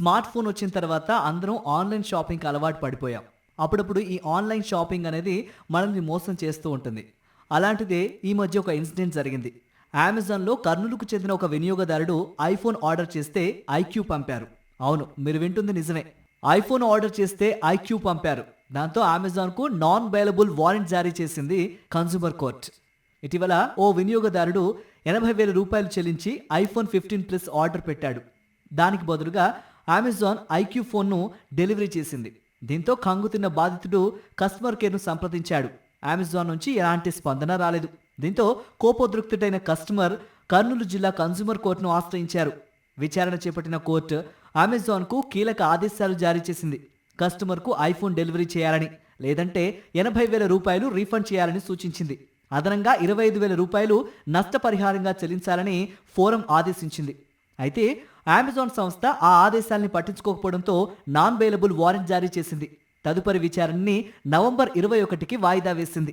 Smart phone వచ్చిన తర్వాత అందరం ఆన్లైన్ షాపింగ్కి అలవాటు పడిపోయాం. అప్పుడప్పుడు ఈ ఆన్లైన్ షాపింగ్ అనేది మనల్ని మోసం చేస్తూ ఉంటుంది. అలాంటిదే ఈ మధ్య ఒక ఇన్సిడెంట్ జరిగింది. అమెజాన్లో కర్నూలుకు చెందిన ఒక వినియోగదారుడు ఐఫోన్ ఆర్డర్ చేస్తే ఐక్యూ పంపారు. అవును, మీరు వింటుంది నిజమే. ఐఫోన్ ఆర్డర్ చేస్తే ఐక్యూ పంపారు. దాంతో అమెజాన్కు నాన్ బెయిలబుల్ వారెంట్ జారీ చేసింది కన్స్యూమర్ కోర్ట్. ఇటీవల ఓ వినియోగదారుడు 80,000 రూపాయలు చెల్లించి ఐఫోన్ 15 ప్లస్ ఆర్డర్ పెట్టాడు. దానికి బదులుగా అమెజాన్ ఐక్యూ ఫోన్ను డెలివరీ చేసింది. దీంతో కంగుతిన్న బాధితుడు కస్టమర్ కేర్ను సంప్రదించాడు. అమెజాన్ నుంచి ఎలాంటి స్పందన రాలేదు. దీంతో కోపోద్రిక్తుడైన కస్టమర్ కర్నూలు జిల్లా కన్స్యూమర్ కోర్టును ఆశ్రయించారు. విచారణ చేపట్టిన కోర్టు అమెజాన్కు కీలక ఆదేశాలు జారీ చేసింది. కస్టమర్కు ఐఫోన్ డెలివరీ చేయాలని, లేదంటే 80,000 రూపాయలు రీఫండ్ చేయాలని సూచించింది. అదనంగా 25,000 రూపాయలు నష్టపరిహారంగా చెల్లించాలని ఫోరం ఆదేశించింది. అయితే అమెజాన్ సంస్థ ఆ ఆదేశాల్ని పట్టించుకోకపోవడంతో నాన్ బెయిలబుల్ వారెంట్ జారీ చేసింది. తదుపరి విచారణని నవంబర్ 21కి వాయిదా వేసింది.